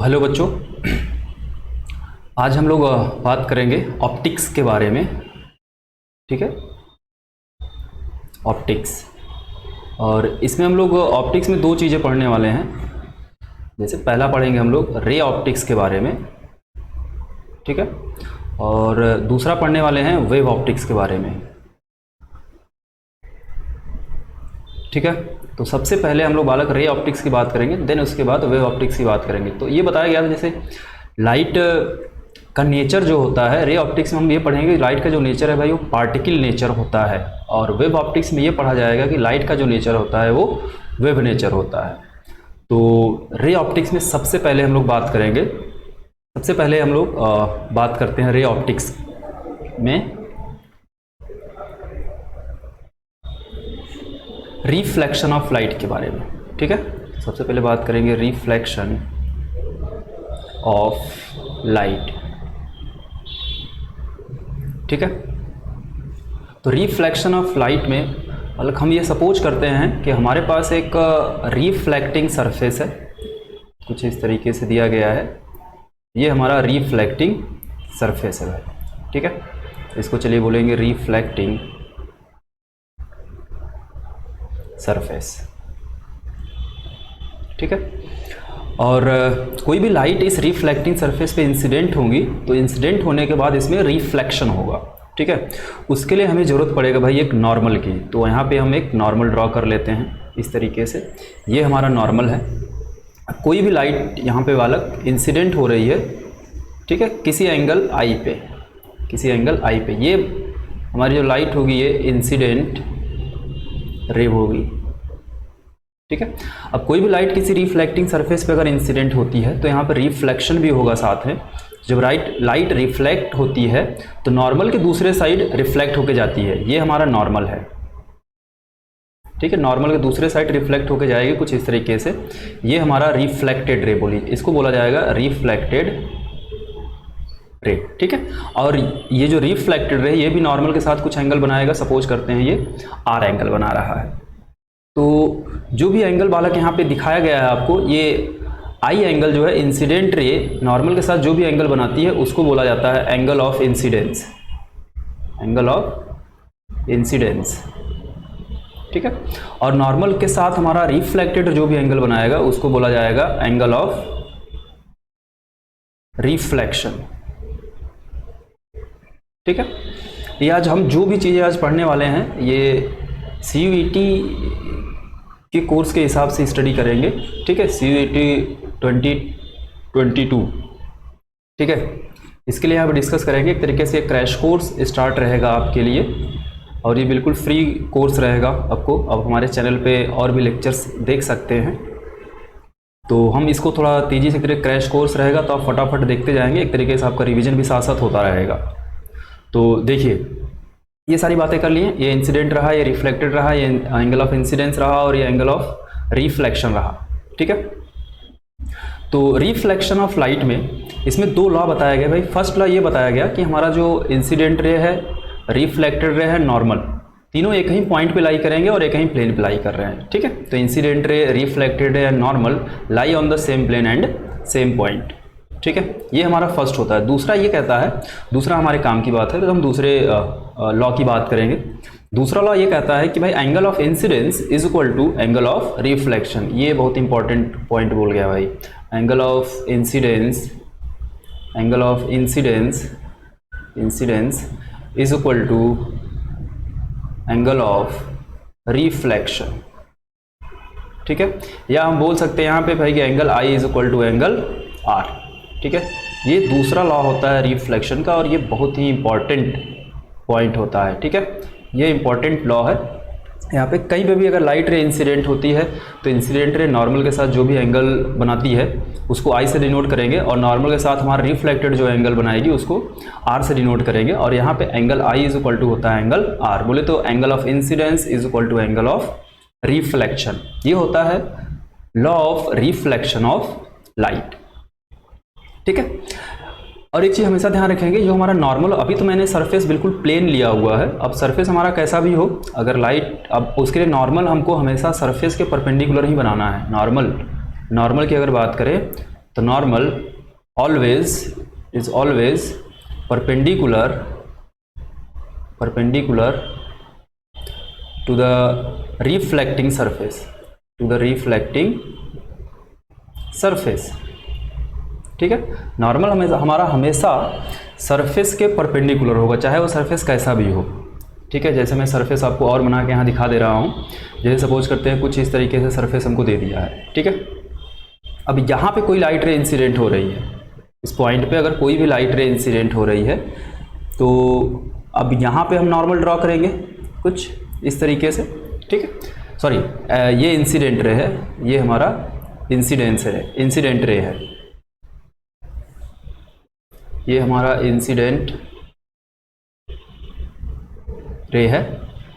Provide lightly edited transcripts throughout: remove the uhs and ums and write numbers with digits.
Hello बच्चों, आज हम लोग बात करेंगे ऑप्टिक्स के बारे में। ठीक है, ऑप्टिक्स। और इसमें हम लोग ऑप्टिक्स में दो चीज़ें पढ़ने वाले हैं। जैसे पहला पढ़ेंगे हम लोग रे ऑप्टिक्स के बारे में, ठीक है, और दूसरा पढ़ने वाले हैं वेव ऑप्टिक्स के बारे में। ठीक है, तो सबसे पहले हम लोग बालक रे ऑप्टिक्स की बात करेंगे, देन उसके बाद वेव ऑप्टिक्स की बात करेंगे। तो ये बताया गया था जैसे लाइट का नेचर जो होता है, रे ऑप्टिक्स में हम ये पढ़ेंगे लाइट का जो नेचर है भाई वो पार्टिकल नेचर होता है, और वेव ऑप्टिक्स में ये पढ़ा जाएगा कि लाइट का जो नेचर होता है वो वेव नेचर होता है। तो रे ऑप्टिक्स में सबसे पहले हम लोग बात करेंगे, सबसे पहले हम लोग बात करते हैं रे ऑप्टिक्स में रिफ्लेक्शन ऑफ लाइट के बारे में। ठीक है, सबसे पहले बात करेंगे रिफ्लेक्शन ऑफ लाइट। ठीक है, तो रिफ्लेक्शन ऑफ लाइट में मतलब हम ये सपोज करते हैं कि हमारे पास एक रिफ्लेक्टिंग सरफेस है, कुछ इस तरीके से दिया गया है, ये हमारा रिफ्लेक्टिंग सरफेस है। ठीक है, इसको चलिए बोलेंगे रिफ्लेक्टिंग सरफेस। ठीक है, और कोई भी लाइट इस रिफ्लेक्टिंग सरफेस पे इंसिडेंट होंगी तो इंसिडेंट होने के बाद इसमें रिफ्लेक्शन होगा। ठीक है, उसके लिए हमें ज़रूरत पड़ेगा भाई एक नॉर्मल की। तो यहाँ पे हम एक नॉर्मल ड्रॉ कर लेते हैं इस तरीके से, ये हमारा नॉर्मल है। कोई भी लाइट यहाँ पे बालक इंसिडेंट हो रही है, ठीक है, किसी एंगल आई पे, किसी एंगल आई पे, ये हमारी जो लाइट होगी ये इंसिडेंट रे होगी। ठीक है, अब कोई भी लाइट किसी रिफ्लेक्टिंग सरफेस पे अगर इंसिडेंट होती है तो यहाँ पर रिफ्लेक्शन भी होगा साथ में। जब लाइट रिफ्लेक्ट होती है तो नॉर्मल के दूसरे साइड रिफ्लेक्ट होके जाती है, ये हमारा नॉर्मल है। ठीक है, नॉर्मल के दूसरे साइड रिफ्लेक्ट होके जाएगी कुछ इस तरीके से, ये हमारा रिफ्लेक्टेड रे बोली, इसको बोला जाएगा रिफ्लेक्टेड रे। ठीक है, और ये जो रिफ्लेक्टेड रे ये भी नॉर्मल के साथ कुछ एंगल बनाएगा। सपोज करते हैं ये आर एंगल बना रहा है, तो जो भी एंगल बालक यहाँ पे दिखाया गया है आपको, ये आई एंगल जो है इंसिडेंट रे नॉर्मल के साथ जो भी एंगल बनाती है उसको बोला जाता है angle of incidence, angle of incidence. ठीक है, और नॉर्मल के साथ हमारा रिफ्लेक्टेड जो भी एंगल बनाएगा उसको बोला जाएगा एंगल ऑफ रिफ्लेक्शन। ठीक है, ये आज हम जो भी चीज़ें आज पढ़ने वाले हैं ये CUET के कोर्स के हिसाब से स्टडी करेंगे। ठीक है, CUET 2022। ठीक है, इसके लिए यहाँ पर डिस्कस करेंगे। एक तरीके से क्रैश कोर्स स्टार्ट रहेगा आपके लिए, और ये बिल्कुल फ्री कोर्स रहेगा आपको। अब हमारे चैनल पे और भी लेक्चर्स देख सकते हैं, तो हम इसको थोड़ा तेज़ी से करें। क्रैश कोर्स रहेगा तो आप फटाफट देखते जाएंगे, एक तरीके से आपका रिवीजन भी साथ साथ होता रहेगा। तो देखिए, ये सारी बातें कर लिए, ये इंसिडेंट रहा, ये रिफ्लेक्टेड रहा, ये एंगल ऑफ इंसिडेंस रहा, और ये एंगल ऑफ रिफ्लेक्शन रहा। ठीक है, तो रिफ्लेक्शन ऑफ लाइट में इसमें दो लॉ बताया गया भाई। फर्स्ट लॉ ये बताया गया कि हमारा जो इंसिडेंट रे है, रिफ्लेक्टेड रे है, नॉर्मल, तीनों एक ही पॉइंट पे लाई करेंगे और एक ही प्लेन पे लाई कर रहे हैं। ठीक है, तो incident ray, reflected ray and normal lie on the same plane and same point. ठीक है, ये हमारा फर्स्ट होता है। दूसरा ये कहता है, दूसरा हमारे काम की बात है तो हम दूसरे लॉ की बात करेंगे। दूसरा लॉ ये कहता है कि भाई angle of incidence is equal to angle of reflection. ये बहुत इंपॉर्टेंट पॉइंट बोल गया भाई, angle of incidence, angle of incidence is equal to angle of reflection. ठीक है, या हम बोल सकते हैं यहाँ पे भाई कि angle I is equal to angle R. ठीक है, ये दूसरा लॉ होता है रिफ्लेक्शन का, और ये बहुत ही इंपॉर्टेंट पॉइंट होता है। ठीक है, ये इंपॉर्टेंट लॉ है। यहाँ पे कहीं पे भी अगर लाइट रे इंसिडेंट होती है तो इंसिडेंट रे नॉर्मल के साथ जो भी एंगल बनाती है उसको आई से डिनोट करेंगे, और नॉर्मल के साथ हमारा रिफ्लेक्टेड जो एंगल बनाएगी उसको आर से डिनोट करेंगे। और यहाँ पे angle I is equal to होता है एंगल आर। बोले तो angle of incidence is equal to angle of reflection. ये होता है law of reflection of light. ठीक है, और एक चीज़ हमेशा ध्यान रखेंगे, जो हमारा नॉर्मल, अभी तो मैंने सरफेस बिल्कुल प्लेन लिया हुआ है, अब सरफेस हमारा कैसा भी हो, अगर लाइट, अब उसके लिए नॉर्मल हमको हमेशा सरफेस के परपेंडिकुलर ही बनाना है। नॉर्मल की अगर बात करें तो normal always is always perpendicular to the reflecting surface, ठीक है। नॉर्मल हमारा हमेशा सरफेस के परपेंडिकुलर होगा, चाहे वो सरफेस कैसा भी हो, ठीक है। जैसे मैं सरफेस आपको और बना के यहाँ दिखा दे रहा हूँ। जैसे सपोज करते हैं कुछ इस तरीके से सरफेस हमको दे दिया है, ठीक है। अब यहाँ पे कोई लाइट रे इंसिडेंट हो रही है, इस पॉइंट पे अगर कोई भी लाइट रे इंसिडेंट हो रही है तो अब यहाँ पे हम नॉर्मल ड्रॉ करेंगे कुछ इस तरीके से, ठीक है। सॉरी, ये इंसिडेंट रे है, ये हमारा इंसिडेंट रे है, ये हमारा इंसिडेंट रे है,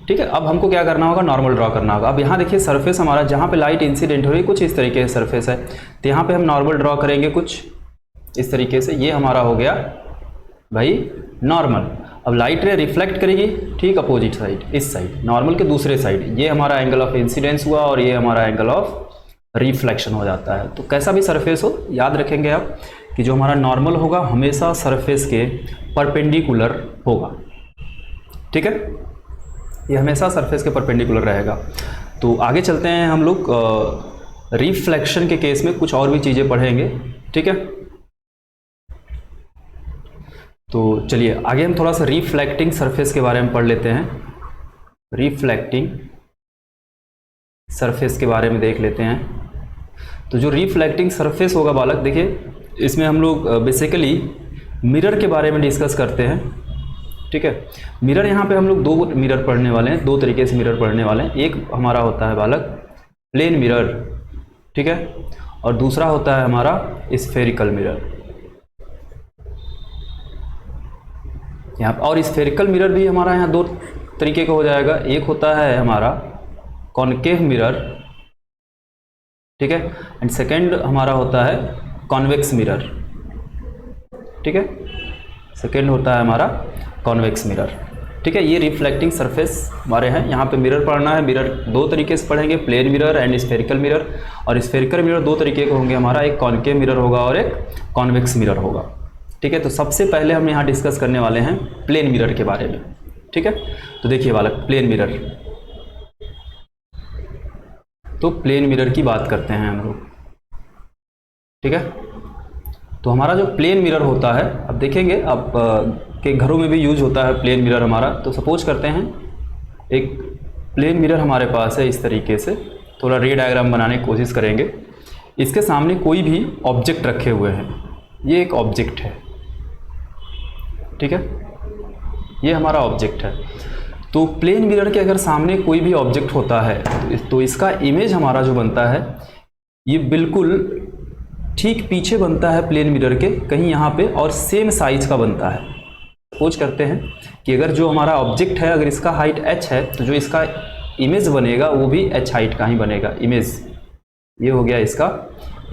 ठीक है। अब हमको क्या करना होगा, नॉर्मल ड्रॉ करना होगा। अब यहाँ देखिए सरफेस हमारा जहाँ पे लाइट इंसिडेंट हो रही है कुछ इस तरीके से सरफेस है, तो यहाँ पे हम नॉर्मल ड्रॉ करेंगे कुछ इस तरीके से। ये हमारा हो गया भाई नॉर्मल। अब लाइट रे रिफ्लेक्ट करेगी, ठीक, अपोजिट साइड, इस साइड, नॉर्मल के दूसरे साइड। ये हमारा एंगल ऑफ इंसिडेंस हुआ और ये हमारा एंगल ऑफ रिफ्लेक्शन हो जाता है। तो कैसा भी सरफेस हो, याद रखेंगे आप कि जो हमारा नॉर्मल होगा हमेशा सरफेस के परपेंडिकुलर होगा, ठीक है। ये हमेशा सरफेस के परपेंडिकुलर रहेगा। तो आगे चलते हैं हम लोग, रिफ्लेक्शन के केस में कुछ और भी चीज़ें पढ़ेंगे, ठीक है। तो चलिए आगे हम थोड़ा सा रिफ्लेक्टिंग सरफेस के बारे में पढ़ लेते हैं। रिफ्लेक्टिंग सरफेस के बारे में देख लेते हैं। तो जो रिफ्लेक्टिंग सरफेस होगा बालक, देखिए इसमें हम लोग बेसिकली मिरर के बारे में डिस्कस करते हैं, ठीक है। मिरर यहाँ पे हम लोग दो मिरर पढ़ने वाले हैं, दो तरीके से मिरर पढ़ने वाले हैं। एक हमारा होता है बालक प्लेन मिरर, ठीक है, और दूसरा होता है हमारा स्फेरिकल मिरर। यहाँ और स्फेरिकल मिरर भी हमारा यहाँ दो तरीके का हो जाएगा। एक होता है हमारा कॉनकेव मिरर, ठीक है, एंड सेकेंड हमारा होता है कॉन्वेक्स मिरर, ठीक है। सेकेंड होता है हमारा कॉन्वेक्स मिरर, ठीक है। ये रिफ्लेक्टिंग सरफेस हमारे हैं। यहाँ पे मिरर पढ़ना है। मिरर दो तरीके से पढ़ेंगे, plane mirror and spherical mirror. और स्फेरिकल मिरर दो तरीके के होंगे हमारा, एक कॉनकेव मिरर होगा और एक कॉन्वेक्स मिरर होगा, ठीक है। तो सबसे पहले हम यहाँ डिस्कस करने वाले हैं प्लेन मिरर के बारे में, ठीक है। तो देखिए बालक, प्लेन मिरर, तो प्लेन मिरर की बात करते हैं हम लोग, ठीक है। तो हमारा जो प्लेन मिरर होता है, अब देखेंगे अब के घरों में भी यूज होता है प्लेन मिरर हमारा। तो सपोज करते हैं एक प्लेन मिरर हमारे पास है इस तरीके से, थोड़ा रे डायग्राम बनाने की कोशिश करेंगे। इसके सामने कोई भी ऑब्जेक्ट रखे हुए हैं, ये एक ऑब्जेक्ट है, ठीक है, ये हमारा ऑब्जेक्ट है। तो प्लेन मिरर के अगर सामने कोई भी ऑब्जेक्ट होता है तो इसका इमेज हमारा जो बनता है ये बिल्कुल ठीक पीछे बनता है प्लेन मिरर के, कहीं यहाँ पे, और सेम साइज का बनता है। सपोज करते हैं कि अगर जो हमारा ऑब्जेक्ट है अगर इसका हाइट h है तो जो इसका इमेज बनेगा वो भी h हाइट का ही बनेगा, इमेज। ये हो गया इसका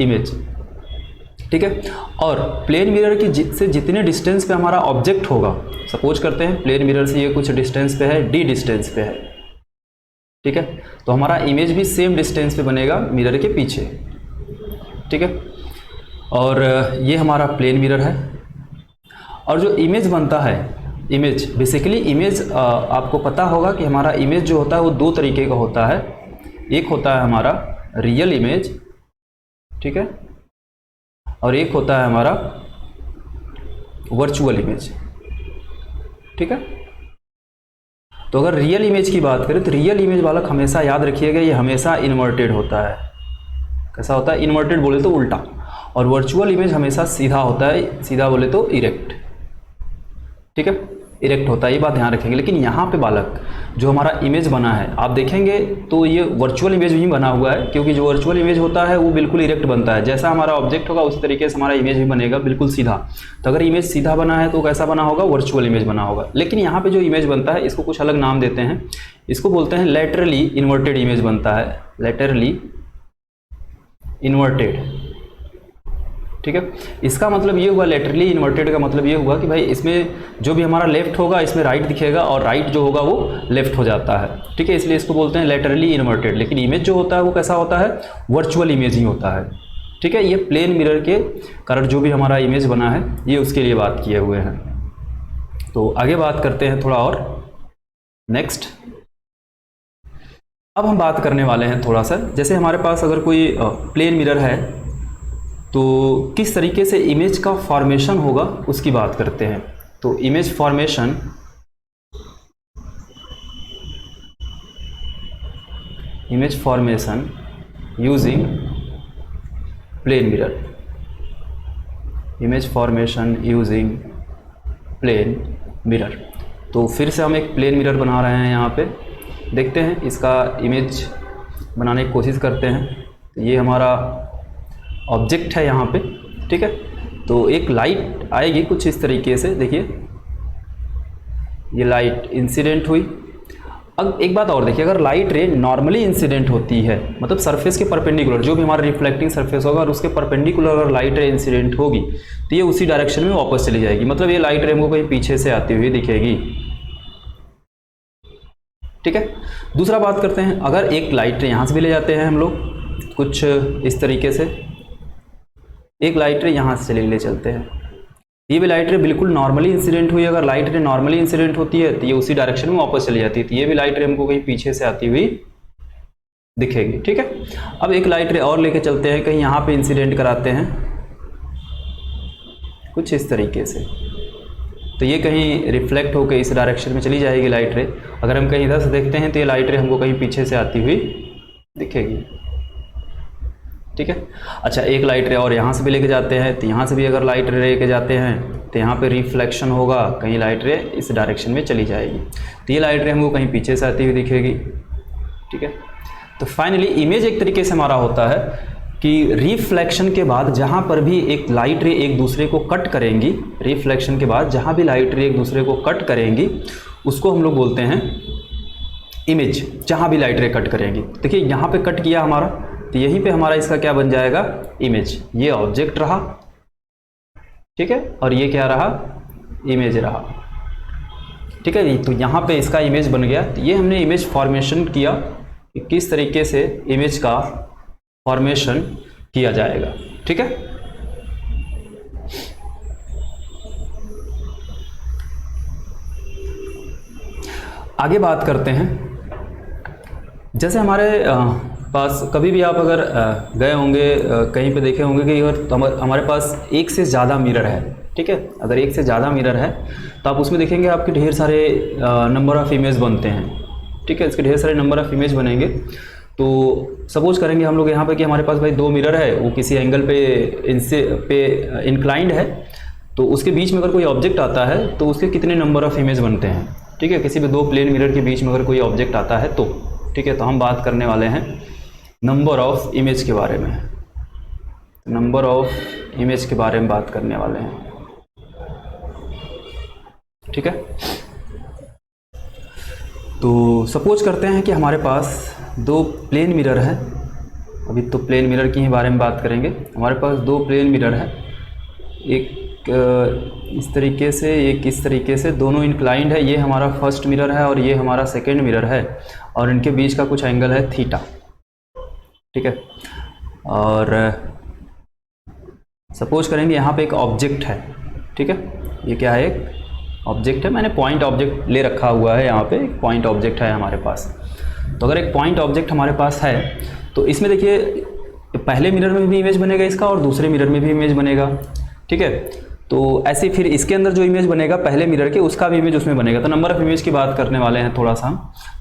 इमेज, ठीक है। और प्लेन मिरर की से जितने डिस्टेंस पे हमारा ऑब्जेक्ट होगा, सपोज करते हैं प्लेन मिरर से ये कुछ डिस्टेंस पे है, d डिस्टेंस पे है, ठीक है, तो हमारा इमेज भी सेम डिस्टेंस पे बनेगा मिरर के पीछे, ठीक है। और ये हमारा प्लेन मिरर है। और जो इमेज बनता है, इमेज बेसिकली इमेज आपको पता होगा कि हमारा इमेज जो होता है वो दो तरीके का होता है। एक होता है हमारा रियल इमेज, ठीक है, और एक होता है हमारा वर्चुअल इमेज, ठीक है। तो अगर रियल इमेज की बात करें तो रियल इमेज वाला हमेशा याद रखिएगा, ये हमेशा इन्वर्टेड होता है। कैसा होता है? इन्वर्टेड बोले तो उल्टा। और वर्चुअल इमेज हमेशा सीधा होता है, सीधा बोले तो इरेक्ट, ठीक है, इरेक्ट होता है। ये बात ध्यान रखेंगे। लेकिन यहाँ पे बालक जो हमारा इमेज बना है आप देखेंगे तो ये वर्चुअल इमेज ही बना हुआ है, क्योंकि जो वर्चुअल इमेज होता है वो बिल्कुल इरेक्ट बनता है। जैसा हमारा ऑब्जेक्ट होगा उसी तरीके से हमारा इमेज भी बनेगा, बिल्कुल सीधा। तो अगर इमेज सीधा बना है तो कैसा बना होगा? वर्चुअल इमेज बना होगा। लेकिन यहाँ पे जो इमेज बनता है इसको कुछ अलग नाम देते हैं, इसको बोलते हैं लैटरली इन्वर्टेड इमेज बनता है, लैटरली इन्वर्टेड, ठीक है। इसका मतलब ये हुआ, लेटरली इन्वर्टेड का मतलब ये हुआ कि भाई इसमें जो भी हमारा लेफ्ट होगा इसमें राइट दिखेगा और राइट जो होगा वो लेफ्ट हो जाता है, ठीक है। इसलिए इसको बोलते हैं लेटरली इन्वर्टेड। लेकिन इमेज जो होता है वो कैसा होता है? वर्चुअल इमेज ही होता है, ठीक है, ये प्लेन मिरर के कारण जो भी हमारा इमेज बना है ये उसके लिए बात किए हुए हैं। तो आगे बात करते हैं थोड़ा और। नेक्स्ट अब हम बात करने वाले हैं थोड़ा सा, जैसे हमारे पास अगर कोई प्लेन मिरर है तो किस तरीके से इमेज का फॉर्मेशन होगा उसकी बात करते हैं। तो image formation using plane mirror, image formation using plane mirror. तो फिर से हम एक प्लेन मिरर बना रहे हैं यहाँ पे, देखते हैं इसका इमेज बनाने की कोशिश करते हैं। तो ये हमारा ऑब्जेक्ट है यहाँ पे, ठीक है। तो एक लाइट आएगी कुछ इस तरीके से, देखिए ये लाइट इंसिडेंट हुई। अब एक बात और देखिए, अगर लाइट रे नॉर्मली इंसिडेंट होती है, मतलब सरफेस के परपेंडिकुलर, जो भी हमारा रिफ्लेक्टिंग सरफेस होगा और उसके परपेंडिकुलर अगर लाइट रे इंसिडेंट होगी तो ये उसी डायरेक्शन में वापस चली जाएगी, मतलब ये लाइट रे हमको कहीं पीछे से आती हुई दिखेगी, ठीक है। दूसरा बात करते हैं, अगर एक लाइट रे यहाँ से भी ले जाते हैं हम लोग कुछ इस तरीके से, एक लाइट रे यहाँ से ले चलते हैं, ये भी लाइट रे बिल्कुल नॉर्मली इंसिडेंट हुई। अगर लाइट रे नॉर्मली इंसिडेंट होती है तो ये उसी डायरेक्शन में वापस चली जाती है, तो ये भी लाइट रे हमको कहीं पीछे से आती हुई दिखेगी, ठीक है। अब एक लाइट रे और लेके चलते हैं, कहीं यहाँ पे इंसिडेंट कराते हैं कुछ इस तरीके से, तो ये कहीं रिफ्लेक्ट होकर इस डायरेक्शन में चली जाएगी लाइट रे। अगर हम कहीं इधर से देखते हैं तो ये लाइट रे हमको कहीं पीछे से आती हुई दिखेगी, ठीक है। अच्छा, एक लाइट रे और यहाँ से भी लेके जाते हैं, तो यहाँ से भी अगर लाइट रे लेके जाते हैं तो यहाँ पे रिफ्लेक्शन होगा, कहीं लाइट रे इस डायरेक्शन में चली जाएगी, तो ये लाइट रे हमको कहीं पीछे से आती हुई दिखेगी, ठीक है। तो फाइनली इमेज एक तरीके से हमारा होता है कि रिफ्लेक्शन के बाद जहाँ पर भी एक लाइट रे एक दूसरे को कट करेंगी, रिफ्लेक्शन के बाद जहाँ भी लाइट रे एक दूसरे को कट करेंगी उसको हम लोग बोलते हैं इमेज। जहाँ भी लाइट रे कट करेंगी, देखिए यहाँ पे कट किया हमारा, तो यहीं पे हमारा इसका क्या बन जाएगा, इमेज। ये ऑब्जेक्ट रहा, ठीक है, और ये क्या रहा, इमेज रहा, ठीक है। तो यहाँ पे इसका इमेज बन गया। तो ये हमने इमेज फॉर्मेशन किया कि किस तरीके से इमेज का फॉर्मेशन किया जाएगा, ठीक है। आगे बात करते हैं, जैसे हमारे पास कभी भी आप अगर गए होंगे कहीं पे देखे होंगे कि अगर हमारे पास एक से ज़्यादा मिरर है, ठीक है, अगर एक से ज़्यादा मिरर है तो आप उसमें देखेंगे आपके ढेर सारे नंबर ऑफ़ इमेज बनते हैं, ठीक है। इसके ढेर सारे नंबर ऑफ़ इमेज बनेंगे। तो सपोज करेंगे हम लोग यहाँ पे कि हमारे पास भाई दो मिरर है, वो किसी एंगल पे इंक्लाइंड है, तो उसके बीच में अगर कोई ऑब्जेक्ट आता है तो उसके कितने नंबर ऑफ़ इमेज बनते हैं, ठीक है। किसी भी दो प्लेन मिरर के बीच में अगर कोई ऑब्जेक्ट आता है तो, ठीक है। तो हम बात करने वाले हैं नंबर ऑफ इमेज के बारे में, नंबर ऑफ इमेज के बारे में बात करने वाले हैं, ठीक है। तो सपोज करते हैं कि हमारे पास दो प्लेन मिरर है, अभी तो प्लेन मिरर की ही बारे में बात करेंगे। हमारे पास दो प्लेन मिरर है, एक इस तरीके से, एक इस तरीके से, दोनों इंक्लाइंड है। ये हमारा फर्स्ट मिरर है और ये हमारा सेकंड मिरर है, और इनके बीच का कुछ एंगल है थीटा, ठीक है। और सपोज करेंगे यहाँ पे एक ऑब्जेक्ट है, ठीक है। ये क्या है, एक ऑब्जेक्ट है, मैंने पॉइंट ऑब्जेक्ट ले रखा हुआ है, यहाँ पे एक पॉइंट ऑब्जेक्ट है हमारे पास। तो अगर एक पॉइंट ऑब्जेक्ट हमारे पास है तो इसमें देखिए पहले मिरर में भी इमेज बनेगा इसका और दूसरे मिरर में भी इमेज बनेगा, ठीक है। तो ऐसे फिर इसके अंदर जो इमेज बनेगा पहले मिरर के, उसका भी इमेज उसमें बनेगा। तो नंबर ऑफ इमेज की बात करने वाले हैं थोड़ा सा।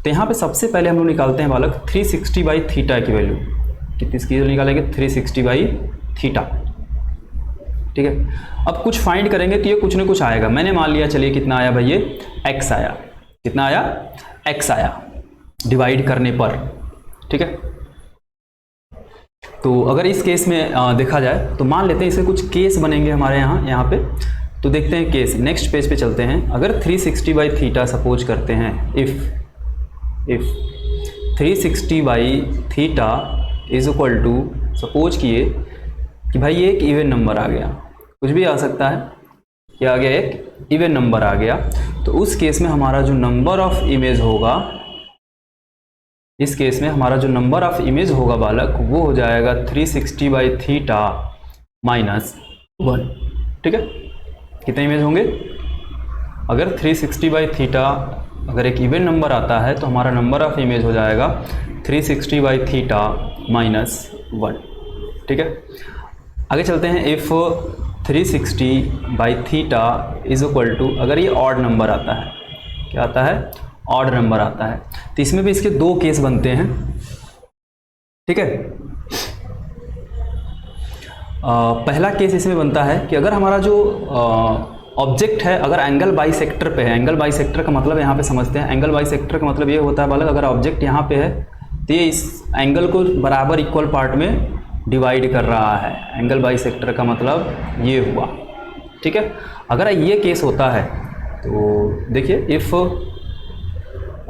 तो यहाँ पे सबसे पहले हम लोग निकालते हैं बालक 360 बाई थीटा की वैल्यू। कितनी इसकी निकालेंगे, 360 बाई थीटा, ठीक है। अब कुछ फाइंड करेंगे तो ये कुछ ना कुछ आएगा। मैंने मान लिया, चलिए कितना आया भाई, ये x आया। कितना आया, x आया डिवाइड करने पर, ठीक है। तो अगर इस केस में देखा जाए तो मान लेते हैं इसके कुछ केस बनेंगे हमारे यहाँ पे। तो देखते हैं केस, नेक्स्ट पेज पे चलते हैं। अगर 360 बाई थीटा सपोज करते हैं, if 360 by theta is equal to, suppose किए कि भाई ये एक इवन नंबर आ गया, कुछ भी आ सकता है, क्या आ गया, एक इवन नंबर आ गया। तो उस केस में हमारा जो नंबर ऑफ इमेज होगा इस केस में हमारा जो नंबर ऑफ इमेज होगा बालक वो हो जाएगा 360/थीटा -1। ठीक है, कितने इमेज होंगे? अगर 360/थीटा अगर एक इवन नंबर आता है तो हमारा नंबर ऑफ इमेज हो जाएगा 360/थीटा -1। ठीक है, आगे चलते हैं। इफ़ 360/थीटा इज इक्वल टू, अगर ये ऑड नंबर आता है, क्या आता है? ऑड नंबर आता है, तो इसमें भी इसके दो केस बनते हैं। ठीक है, पहला केस इसमें बनता है कि अगर हमारा जो ऑब्जेक्ट है अगर एंगल बाइसेक्टर पे है, एंगल बाइसेक्टर का मतलब यहाँ पे समझते हैं, एंगल बाइसेक्टर का मतलब ये होता है बालक, अगर ऑब्जेक्ट यहाँ पे है तो ये इस एंगल को बराबर इक्वल पार्ट में डिवाइड कर रहा है। एंगल बाइसेक्टर का मतलब ये हुआ। ठीक है, अगर ये केस होता है तो देखिए, if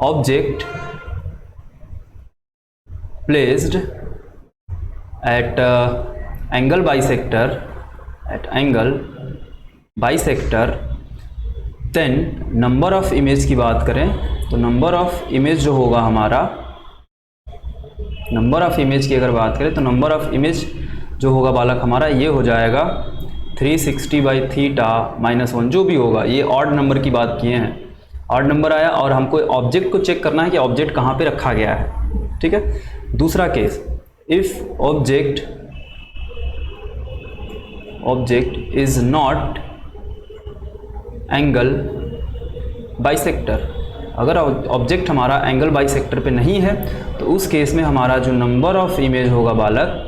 object placed at angle bisector then number of image की बात करें तो नंबर ऑफ इमेज जो होगा हमारा, नंबर ऑफ इमेज की अगर बात करें तो नंबर ऑफ इमेज जो होगा बालक हमारा ये हो जाएगा 360/थीटा -1, जो भी होगा। ये ऑड नंबर की बात किए हैं, ऑड नंबर आया और हमको ऑब्जेक्ट को चेक करना है कि ऑब्जेक्ट कहाँ पे रखा गया है। ठीक है, दूसरा case, if object is naught angle bisector, अगर ऑब्जेक्ट हमारा एंगल बाइसेक्टर पे नहीं है तो उस केस में हमारा जो नंबर ऑफ इमेज होगा बालक,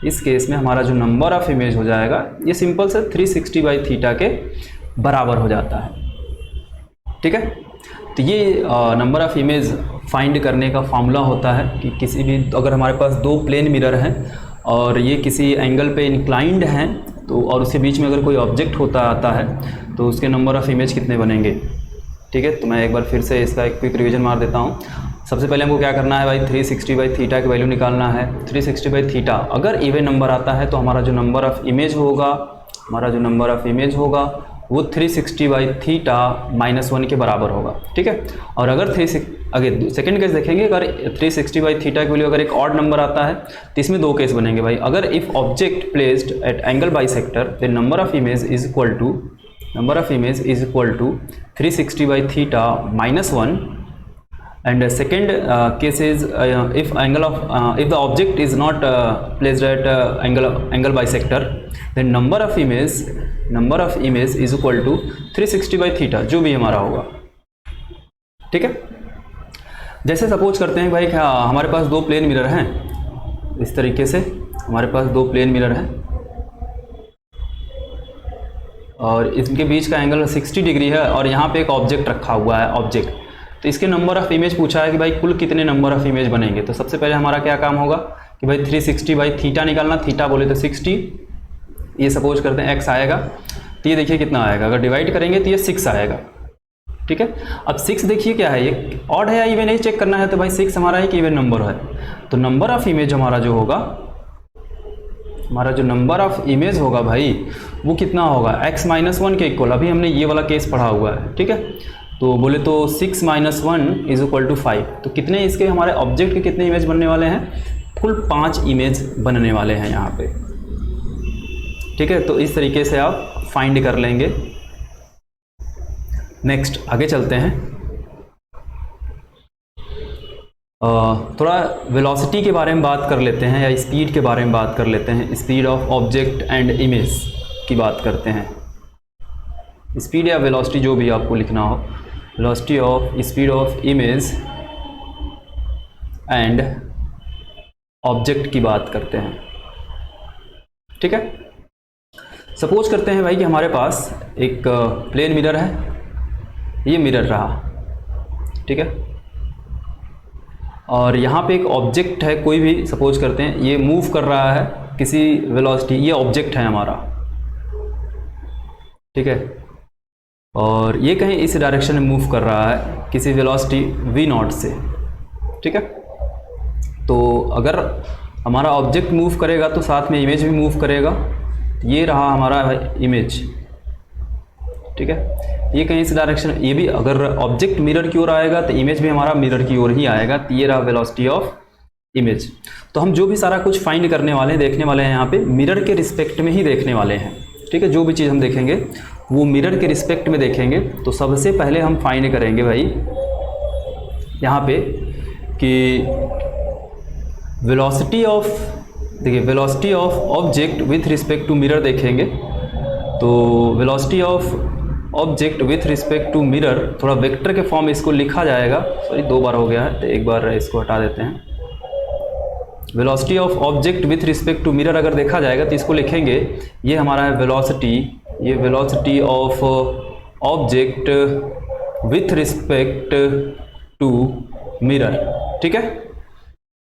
इस केस में हमारा जो नंबर ऑफ इमेज हो जाएगा ये सिंपल से 360/थीटा के बराबर हो जाता है। ठीक है, तो ये नंबर ऑफ इमेज फाइंड करने का फार्मूला होता है कि किसी भी, अगर हमारे पास दो प्लेन मिरर हैं और ये किसी एंगल पे इंक्लाइंड हैं तो, और उसके बीच में अगर कोई ऑब्जेक्ट होता आता है तो उसके नंबर ऑफ इमेज कितने बनेंगे। ठीक है, तो मैं एक बार फिर से इसका एक क्विक रिवीजन मार देता हूँ। सबसे पहले हमको क्या करना है भाई, 360/थीटा की वैल्यू निकालना है। 360/थीटा अगर इवन नंबर आता है तो हमारा जो नंबर ऑफ इमेज होगा वो 360/थीटा -1 के बराबर होगा। ठीक है, और अगर सेकेंड केस देखेंगे, अगर 360/थीटा की वैल्यू अगर एक ऑड नंबर आता है तो इसमें दो केस बनेंगे भाई। अगर if object placed at angle bisector then number of image is equal to 360/थीटा -1, and second case is if the object is not placed at angle bisector then number of image is equal to 360/थीटा, जो भी हमारा होगा। ठीक है, जैसे suppose करते हैं भाई हमारे पास दो प्लेन मिरर हैं, इस तरीके से हमारे पास दो प्लेन मिरर हैं और इनके बीच का एंगल 60 डिग्री है और यहाँ पे एक ऑब्जेक्ट रखा हुआ है ऑब्जेक्ट, तो इसके नंबर ऑफ इमेज पूछा है कि भाई कुल कितने नंबर ऑफ इमेज बनेंगे। तो सबसे पहले हमारा क्या काम होगा कि भाई 360/थीटा निकालना, थीटा बोले तो 60, ये सपोज करते हैं x आएगा, तो ये देखिए कितना आएगा, अगर डिवाइड करेंगे तो ये 6 आएगा। ठीक है, अब 6 देखिए क्या है, ये ऑड है या इवन है चेक करना है, तो भाई 6 हमारा एक इवन नंबर है, तो नंबर ऑफ इमेज हमारा जो होगा, नंबर ऑफ इमेज होगा भाई वो कितना होगा, x -1 के इक्वल। अभी हमने ये वाला केस पढ़ा हुआ है। ठीक है, तो बोले तो 6 - 1 इज इक्वल टू 5, तो कितने इसके हमारे ऑब्जेक्ट के कितने इमेज बनने वाले हैं, कुल 5 इमेज बनने वाले हैं यहाँ पे। ठीक है, तो इस तरीके से आप फाइंड कर लेंगे। नेक्स्ट आगे चलते हैं, थोड़ा वेलोसिटी के बारे में बात कर लेते हैं या स्पीड के बारे में बात कर लेते हैं। Speed of object and image की बात करते हैं। स्पीड या वेलोसिटी जो भी आपको लिखना हो, velocity of speed of image and object की बात करते हैं। ठीक है, सपोज करते हैं भाई कि हमारे पास एक प्लेन मिरर है, ये मिरर रहा। ठीक है, और यहाँ पे एक ऑब्जेक्ट है, कोई भी सपोज करते हैं ये मूव कर रहा है किसी वेलोसिटी, ये ऑब्जेक्ट है हमारा। ठीक है, और ये कहीं इस डायरेक्शन में मूव कर रहा है किसी वेलोसिटी v0 से। ठीक है, तो अगर हमारा ऑब्जेक्ट मूव करेगा तो साथ में इमेज भी मूव करेगा। ये रहा हमारा इमेज। ठीक है। ये कहीं इस डायरेक्शन, ये भी अगर ऑब्जेक्ट मिरर की ओर आएगा तो इमेज भी हमारा मिरर की ओर ही आएगा। तो ये रहा वेलोसिटी ऑफ इमेज। तो हम जो भी सारा कुछ फाइंड करने वाले हैं, देखने वाले हैं यहाँ पे मिरर के रिस्पेक्ट में ही देखने वाले हैं, ठीक है। जो भी चीज़ हम देखेंगे वो मिरर के रिस्पेक्ट में देखेंगे। तो सबसे पहले हम फाइंड करेंगे भाई यहाँ पे कि वेलोसिटी ऑफ, देखिए velocity of object with respect to mirror देखेंगे। तो velocity of object with respect to mirror, थोड़ा वेक्टर के फॉर्म में इसको लिखा जाएगा, सॉरी 2 बार हो गया है तो एक बार इसको हटा देते हैं। Velocity of object with respect to mirror अगर देखा जाएगा तो इसको लिखेंगे, ये हमारा है वेलोसिटी, ये velocity of object with respect to mirror, ठीक है।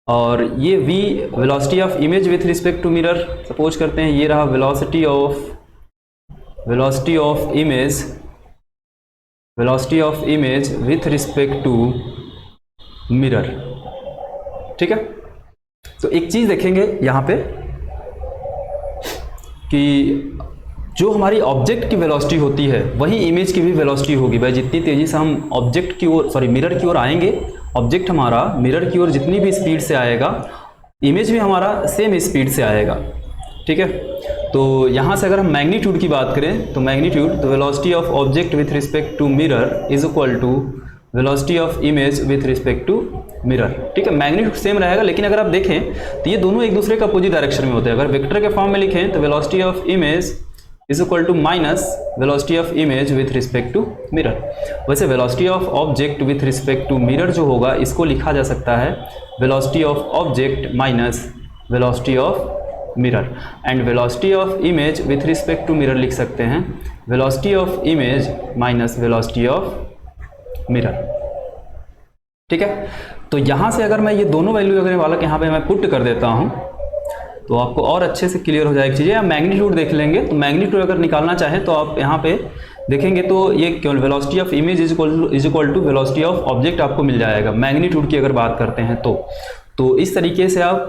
और ये v velocity of image with respect to mirror, suppose करते हैं ये रहा velocity of image with respect to mirror, ठीक है। तो एक चीज़ देखेंगे यहाँ पे कि जो हमारी ऑब्जेक्ट की वेलोसिटी होती है वही इमेज की भी वेलोसिटी होगी भाई। जितनी तेज़ी से हम ऑब्जेक्ट की ओर, सॉरी मिरर की ओर आएंगे, ऑब्जेक्ट हमारा मिरर की ओर जितनी भी स्पीड से आएगा, इमेज भी हमारा सेम स्पीड से आएगा, ठीक है। तो यहाँ से अगर हम मैग्नीट्यूड की बात करें तो magnitude, the velocity of object with respect to mirror is equal to velocity of image with respect to mirror, ठीक है। मैग्नीट्यूड सेम रहेगा, लेकिन अगर आप देखें तो ये दोनों एक दूसरे का अपोजिट डायरेक्शन में होते हैं। अगर वेक्टर के फॉर्म में लिखें तो velocity of image is equal to minus velocity of image with respect to mirror. वैसे velocity of object with respect to mirror जो होगा इसको लिखा जा सकता है velocity of object minus velocity of mirror, and velocity of image with respect to mirror लिख सकते हैं velocity of image minus velocity of mirror, ठीक है। तो यहाँ से अगर मैं ये दोनों वैल्यू अगर वाला यहाँ पे मैं पुट कर देता हूँ तो आपको और अच्छे से क्लियर हो जाएगी चीज़ें। या मैग्नीट्यूड देख लेंगे, तो मैग्नीट्यूड अगर निकालना चाहें तो आप यहाँ पे देखेंगे तो ये केवल velocity of image is equal to velocity of object आपको मिल जाएगा मैग्नीट्यूड की अगर बात करते हैं तो इस तरीके से आप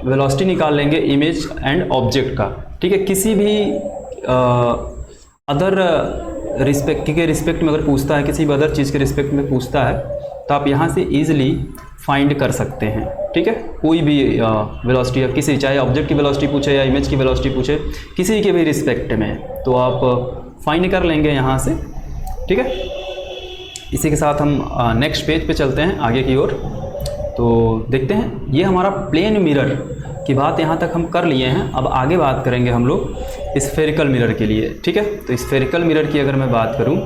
वेलोसिटी निकाल लेंगे इमेज एंड ऑब्जेक्ट का, ठीक है। किसी भी अदर रिस्पेक्ट के रिस्पेक्ट में अगर पूछता है, किसी भी अदर चीज़ के रिस्पेक्ट में पूछता है तो आप यहाँ से ईजिली फाइंड कर सकते हैं, ठीक है। कोई भी वेलोसिटी या किसी, चाहे ऑब्जेक्ट की वेलोसिटी पूछे या इमेज की वेलोसिटी पूछे, किसी के भी रिस्पेक्ट में, तो आप फाइंड कर लेंगे यहाँ से, ठीक है। इसी के साथ हम नेक्स्ट पेज पे चलते हैं आगे की ओर। तो देखते हैं, ये हमारा प्लेन मिरर की बात यहाँ तक हम कर लिए हैं। अब आगे बात करेंगे हम लोग स्फेरिकल मिरर के लिए, ठीक है। तो स्फेरिकल मिरर की अगर मैं बात करूँ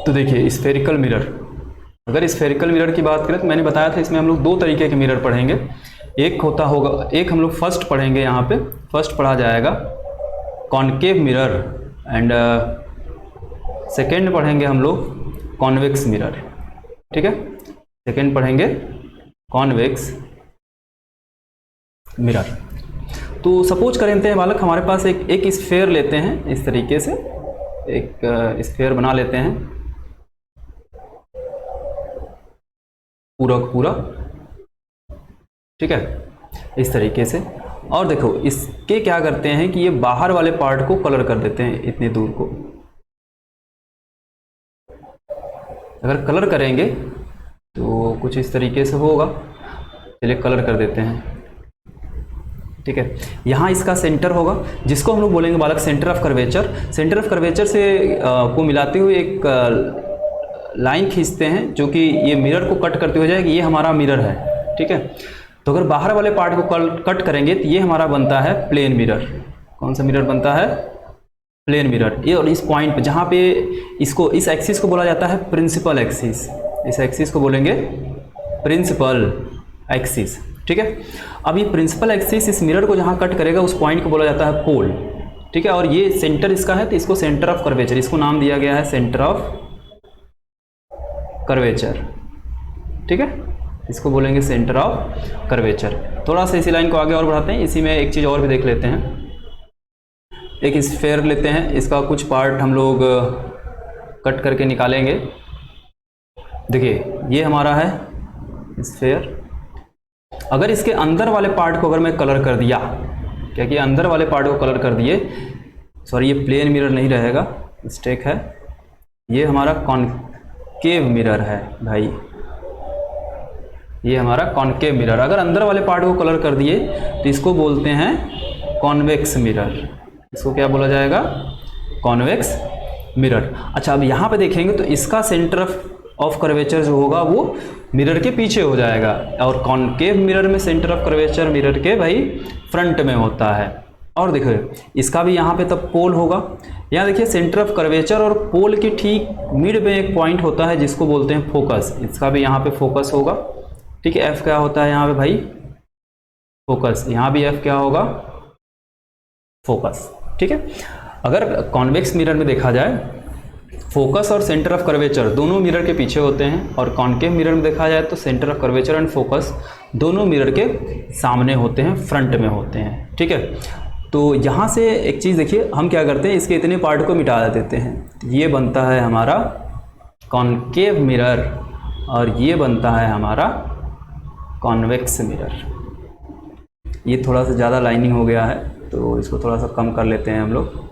तो देखिए स्फेरिकल मिरर, अगर स्फेरिकल मिरर की बात करें तो मैंने बताया था इसमें हम लोग 2 तरीके के मिरर पढ़ेंगे। एक हम लोग फर्स्ट पढ़ेंगे, यहाँ पे फर्स्ट पढ़ा जाएगा कॉनकेव मिरर, एंड सेकेंड पढ़ेंगे हम लोग कॉन्वेक्स मिरर, ठीक है। सेकेंड पढ़ेंगे कॉन्वेक्स मिरर। तो सपोज करते हैं बालक, हमारे पास एक स्फेयर लेते हैं, इस तरीके से एक स्फेयर बना लेते हैं पूरा, ठीक है, इस तरीके से। और देखो इसके क्या करते हैं कि ये बाहर वाले पार्ट को कलर कर देते हैं, इतनी दूर को अगर कलर करेंगे तो कुछ इस तरीके से होगा। चलिए कलर कर देते हैं, ठीक है। यहाँ इसका सेंटर होगा, जिसको हम लोग बोलेंगे बालक centre of curvature. Centre of curvature से को मिलाते हुए एक लाइन खींचते हैं जो कि ये मिरर को कट करते हुए जाएगी। ये हमारा मिरर है, ठीक है। तो अगर बाहर वाले पार्ट को कट करेंगे तो ये हमारा बनता है प्लेन मिरर। कौन सा मिरर बनता है? Plane mirror. ये और इस पॉइंट पे जहाँ पे इसको, इस एक्सिस को बोला जाता है प्रिंसिपल एक्सिस। इस एक्सिस को बोलेंगे प्रिंसिपल एक्सिस, ठीक है। अब ये प्रिंसिपल एक्सिस इस मिरर को जहाँ कट करेगा उस पॉइंट को बोला जाता है पोल, ठीक है। और ये सेंटर इसका है तो इसको सेंटर ऑफ कर्वेचर, इसको नाम दिया गया है सेंटर ऑफ कर्वेचर, ठीक है। इसको बोलेंगे सेंटर ऑफ कर्वेचर। थोड़ा सा इसी लाइन को आगे और बढ़ाते हैं, इसी में एक चीज़ और भी देख लेते हैं। एक स्फेयर लेते हैं, इसका कुछ पार्ट हम लोग कट करके निकालेंगे। देखिए ये हमारा है स्फेयर। अगर इसके अंदर वाले पार्ट को अगर मैं कलर कर दिया, क्या कि अंदर वाले पार्ट को कलर कर दिए, सॉरी ये प्लेन मिरर नहीं रहेगा, मिस्टेक है, ये हमारा कॉनकेव मिरर है भाई, ये हमारा कॉनकेव मिरर। अगर अंदर वाले पार्ट को कलर कर दिए तो इसको बोलते हैं कॉन्वेक्स मिरर। इसको क्या बोला जाएगा? Convex mirror. अच्छा, अब यहाँ पे देखेंगे तो इसका सेंटर ऑफ कर्वेचर जो होगा वो मिरर के पीछे हो जाएगा, और कॉनकेव मिरर में सेंटर ऑफ कर्वेचर मिरर के भाई फ्रंट में होता है। और देखिए इसका भी यहाँ पे तब पोल होगा। यहाँ देखिए सेंटर ऑफ कर्वेचर और पोल के ठीक मिड में एक पॉइंट होता है जिसको बोलते हैं फोकस। इसका भी यहाँ पे फोकस होगा, ठीक है। एफ क्या होता है यहाँ पे भाई? फोकस। यहाँ भी एफ क्या होगा? फोकस, ठीक है। अगर कॉन्वेक्स मिरर में देखा जाए, फोकस और सेंटर ऑफ कर्वेचर दोनों मिरर के पीछे होते हैं, और कॉनकेव मिरर में देखा जाए तो centre of curvature and focus दोनों मिरर के सामने होते हैं, फ्रंट में होते हैं, ठीक है। तो यहाँ से एक चीज़ देखिए, हम क्या करते हैं, इसके इतने पार्ट को मिटा देते हैं। ये बनता है हमारा कॉनकेव मिरर और ये बनता है हमारा कॉन्वेक्स मिरर। ये थोड़ा सा ज़्यादा लाइनिंग हो गया है तो इसको थोड़ा सा कम कर लेते हैं हम लोग।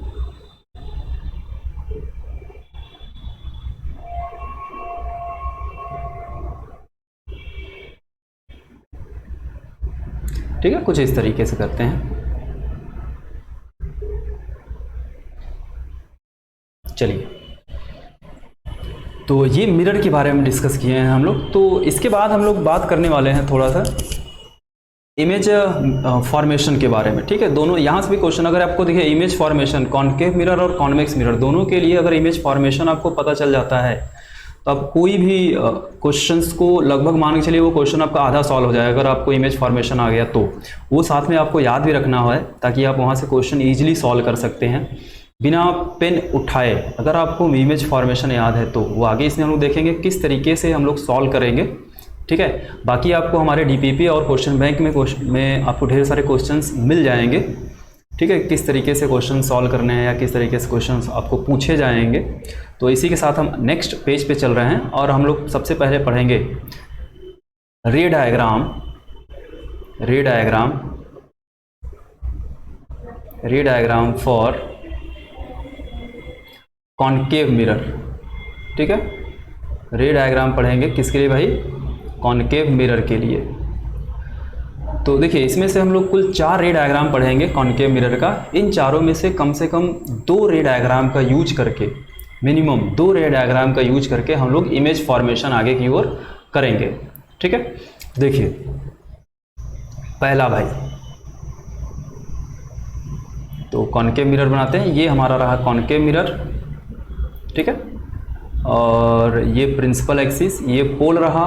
ठीक है, कुछ इस तरीके से करते हैं। चलिए, तो ये मिरर के बारे में डिस्कस किए हैं हम लोग। तो इसके बाद हम लोग बात करने वाले हैं थोड़ा सा इमेज फॉर्मेशन के बारे में, ठीक है। दोनों यहाँ से भी क्वेश्चन अगर आपको देखिए, इमेज फॉर्मेशन कॉनकेव मिरर और कॉन्वेक्स मिरर दोनों के लिए अगर इमेज फॉर्मेशन आपको पता चल जाता है तो आप कोई भी क्वेश्चंस को लगभग मान के चलिए वो क्वेश्चन आपका आधा सॉल्व हो जाएगा। अगर आपको इमेज फॉर्मेशन आ गया तो वो साथ में आपको याद भी रखना है ताकि आप वहाँ से क्वेश्चन ईजिली सॉल्व कर सकते हैं बिना पेन उठाए। अगर आपको इमेज फॉर्मेशन याद है तो वो आगे इसमें हम लोग देखेंगे किस तरीके से हम लोग सॉल्व करेंगे, ठीक है। बाकी आपको हमारे डीपीपी और क्वेश्चन बैंक में आपको ढेर सारे क्वेश्चंस मिल जाएंगे, ठीक है। किस तरीके से क्वेश्चन सॉल्व करने हैं या किस तरीके से क्वेश्चंस आपको पूछे जाएंगे। तो इसी के साथ हम नेक्स्ट पेज पे चल रहे हैं और हम लोग सबसे पहले पढ़ेंगे रे डायग्राम फॉर कॉनकेव मिरर, ठीक है। रे डायग्राम पढ़ेंगे किसके लिए भाई? कॉनकेव मिरर के लिए। तो देखिए इसमें से हम लोग कुल 4 रे डायग्राम पढ़ेंगे कॉनकेव मिरर का। इन चारों में से कम 2 रे डायग्राम का यूज करके, मिनिमम 2 रे डायग्राम का यूज करके हम लोग इमेज फॉर्मेशन आगे की ओर करेंगे, ठीक है। देखिए पहला भाई, तो कॉनकेव मिरर बनाते हैं। ये हमारा रहा कॉनकेव मिरर, ठीक है। और ये प्रिंसिपल एक्सिस, ये पोल रहा,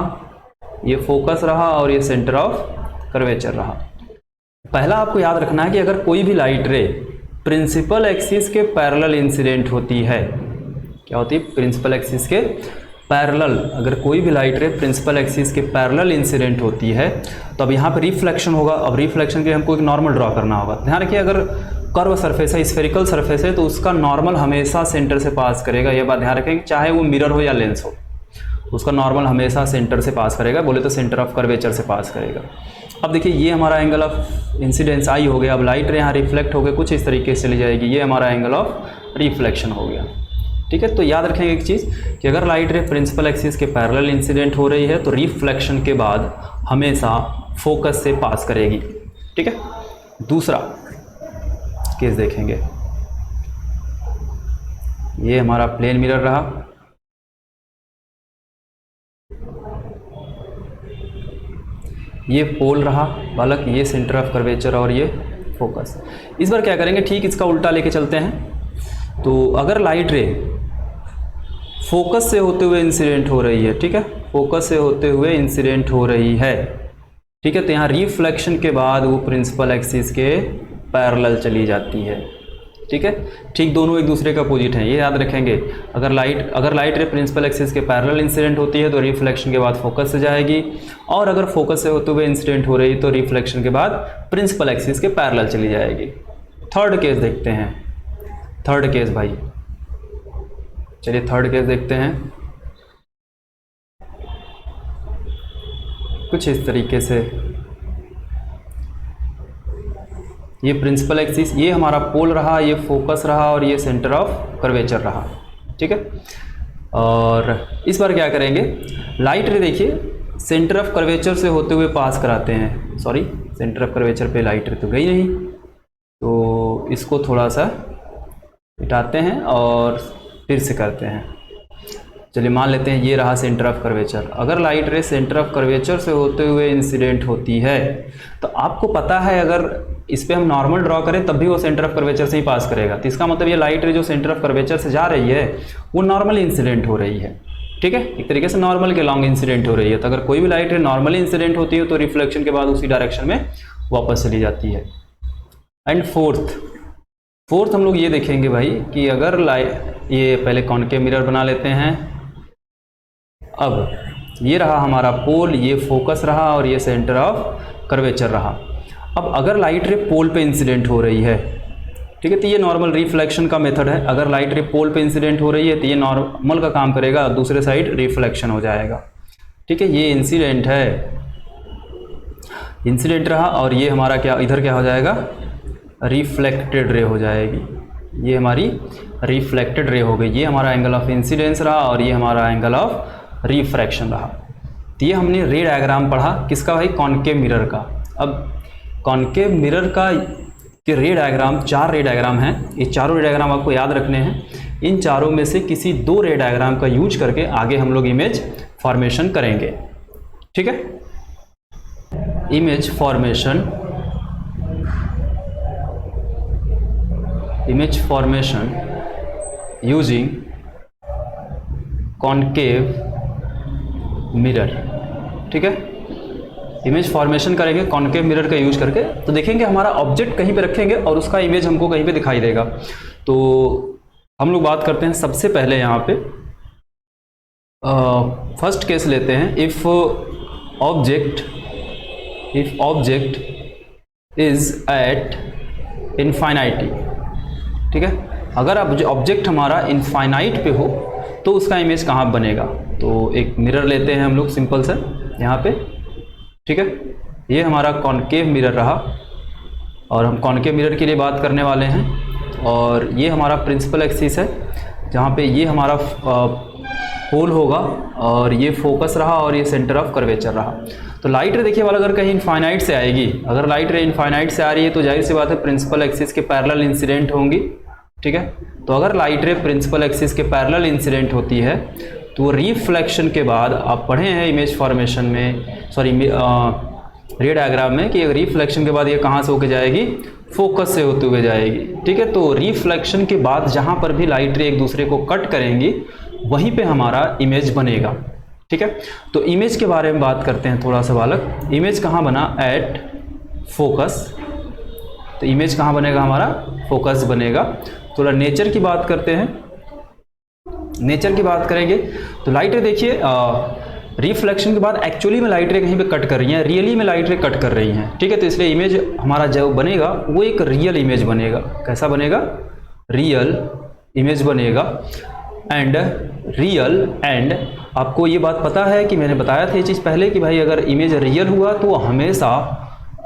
ये फोकस रहा और ये सेंटर ऑफ कर्वेचर रहा। पहला आपको याद रखना है कि अगर कोई भी लाइट रे प्रिंसिपल एक्सिस के पैरेलल इंसिडेंट होती है, क्या होती है? प्रिंसिपल एक्सिस के पैरेलल। अगर कोई भी लाइट रे प्रिंसिपल एक्सिस के पैरेलल इंसिडेंट होती है तो अब यहाँ पे रिफ्लेक्शन होगा। अब रिफ्लेक्शन के लिए हमको एक नॉर्मल ड्रॉ करना होगा। ध्यान रखिए, अगर कर्व सरफेस है, स्फेरिकल सरफेस है, तो उसका नॉर्मल हमेशा सेंटर से पास करेगा। ये बात ध्यान रखें, चाहे वो मिरर हो या लेंस हो, उसका नॉर्मल हमेशा सेंटर से पास करेगा। बोले तो सेंटर ऑफ कर्वेचर से पास करेगा। अब देखिए ये हमारा एंगल ऑफ इंसिडेंस आई हो गया। अब लाइट रे यहाँ रिफ्लेक्ट हो गए, कुछ इस तरीके से चली जाएगी। ये हमारा एंगल ऑफ रिफ्लेक्शन हो गया, ठीक है। तो याद रखेंगे एक चीज़ कि अगर लाइट रे प्रिंसिपल एक्सिस के पैरेलल इंसिडेंट हो रही है तो रिफ्लेक्शन के बाद हमेशा फोकस से पास करेगी, ठीक है। दूसरा केस देखेंगे, ये हमारा प्लेन मिरर रहा, ये पोल रहा बालक, ये सेंटर ऑफ कर्वेचर और ये फोकस। इस बार क्या करेंगे, ठीक इसका उल्टा लेके चलते हैं। तो अगर लाइट रे फोकस से होते हुए इंसिडेंट हो रही है, ठीक है, फोकस से होते हुए इंसिडेंट हो रही है, ठीक है, तो यहाँ रिफ्लेक्शन के बाद वो प्रिंसिपल एक्सिस के पैरेलल चली जाती है, ठीक है। ठीक दोनों एक दूसरे का अपोजिट हैं, ये याद रखेंगे। अगर लाइट रे प्रिंसिपल एक्सिस के पैरेलल इंसिडेंट होती है तो रिफ्लेक्शन के बाद फोकस से जाएगी, और अगर फोकस से होते हुए इंसिडेंट हो रही तो रिफ्लेक्शन के बाद प्रिंसिपल एक्सिस के पैरेलल चली जाएगी। थर्ड केस देखते हैं। थर्ड केस भाई, चलिए थर्ड केस देखते हैं। कुछ इस तरीके से ये प्रिंसिपल एक्सिस, ये हमारा पोल रहा, ये फोकस रहा और ये सेंटर ऑफ कर्वेचर रहा। ठीक है, और इस बार क्या करेंगे, लाइट रे देखिए सेंटर ऑफ कर्वेचर से होते हुए पास कराते हैं, सॉरी सेंटर ऑफ कर्वेचर पे लाइट रे तो गई नहीं, तो इसको थोड़ा सा हटाते हैं और फिर से करते हैं। चलिए मान लेते हैं ये रहा सेंटर ऑफ कर्वेचर। अगर लाइट रे सेंटर ऑफ कर्वेचर से होते हुए इंसिडेंट होती है तो आपको पता है अगर इस पर हम नॉर्मल ड्रॉ करें तब भी वो सेंटर ऑफ कर्वेचर से ही पास करेगा, तो इसका मतलब ये लाइट रे जो सेंटर ऑफ कर्वेचर से जा रही है वो नॉर्मल इंसिडेंट हो रही है। ठीक है, एक तरीके से नॉर्मल के लॉन्ग इंसिडेंट हो रही है। तो अगर कोई भी लाइट रे नॉर्मली इंसिडेंट होती है तो रिफ्लेक्शन के बाद उसी डायरेक्शन में वापस चली जाती है। एंड फोर्थ हम लोग ये देखेंगे भाई कि अगर ये पहले कॉनकेव मिरर बना लेते हैं। अब ये रहा हमारा पोल, ये फोकस रहा और ये सेंटर ऑफ कर्वेचर रहा। अब अगर लाइट रे पोल पे इंसिडेंट हो रही है, ठीक है, तो ये नॉर्मल रिफ्लेक्शन का मेथड है। अगर लाइट रे पोल पे इंसिडेंट हो रही है तो ये नॉर्मल का काम करेगा, दूसरे साइड रिफ्लेक्शन हो जाएगा। ठीक है, ये इंसिडेंट है, इंसिडेंट रहा और ये हमारा क्या इधर क्या हो जाएगा, रिफ्लेक्टेड रे हो जाएगी। ये हमारी रिफ्लेक्टेड रे हो गई। ये हमारा एंगल ऑफ इंसिडेंस रहा और ये हमारा एंगल ऑफ रिफ्रैक्शन रहा। तो ये हमने रे डायग्राम पढ़ा किसका भाई, कॉनकेव मिरर का। अब कॉनकेव मिरर का के रे डायग्राम, 4 रे डायग्राम हैं। ये चारों रे डायग्राम आपको याद रखने हैं। इन चारों में से किसी 2 रे डायग्राम का यूज करके आगे हम लोग इमेज फॉर्मेशन करेंगे। ठीक है, image formation using concave mirror. ठीक है, इमेज फॉर्मेशन करेंगे कॉनकेव मिरर का यूज करके। तो देखेंगे हमारा ऑब्जेक्ट कहीं पे रखेंगे और उसका इमेज हमको कहीं पे दिखाई देगा। तो हम लोग बात करते हैं सबसे पहले यहाँ पे फर्स्ट केस लेते हैं। If object is at infinity. ठीक है, अगर अब ऑब्जेक्ट हमारा इनफाइनाइट पे हो तो उसका इमेज कहाँ बनेगा। तो एक मिरर लेते हैं हम लोग सिंपल से यहाँ पे। ठीक है, ये हमारा कॉनकेव मिरर रहा और हम कॉनकेव मिरर के लिए बात करने वाले हैं। और ये हमारा प्रिंसिपल एक्सिस है जहाँ पे ये हमारा पोल होगा और ये फोकस रहा और ये सेंटर ऑफ कर्वेचर रहा। तो लाइट रे देखिए वाला अगर कहीं इनफाइनाइट से आएगी, अगर लाइट रे इनफाइनाइट से आ रही है तो जाहिर सी बात है प्रिंसिपल एक्सिस के पैरेलल इंसिडेंट होंगी। ठीक है, तो अगर लाइट रे प्रिंसिपल एक्सिस के पैरेलल इंसिडेंट होती है तो रिफ्लेक्शन के बाद आप पढ़े हैं इमेज फॉर्मेशन में, सॉरी रे डायग्राम में, कि रिफ्लेक्शन के बाद ये कहाँ से होके जाएगी, फोकस से होते हुए जाएगी। ठीक है, तो रिफ्लेक्शन के बाद जहाँ पर भी लाइट रे एक दूसरे को कट करेंगी वहीं पे हमारा इमेज बनेगा। ठीक है, तो इमेज के बारे में बात करते हैं थोड़ा सा बालक। इमेज कहाँ बना, एट फोकस। तो इमेज कहाँ बनेगा, हमारा फोकस बनेगा। थोड़ा नेचर की बात करते हैं। नेचर की बात करेंगे तो लाइट रे देखिए रिफ्लेक्शन के बाद एक्चुअली में लाइट रे कहीं पे कट कर रही हैं, रियली में लाइट रे कट कर रही हैं। ठीक है, तो इसलिए इमेज हमारा जो बनेगा वो एक रियल इमेज बनेगा। कैसा बनेगा, रियल इमेज बनेगा। एंड रियल एंड आपको ये बात पता है कि मैंने बताया था ये चीज़ पहले कि भाई अगर इमेज रियल हुआ तो हमेशा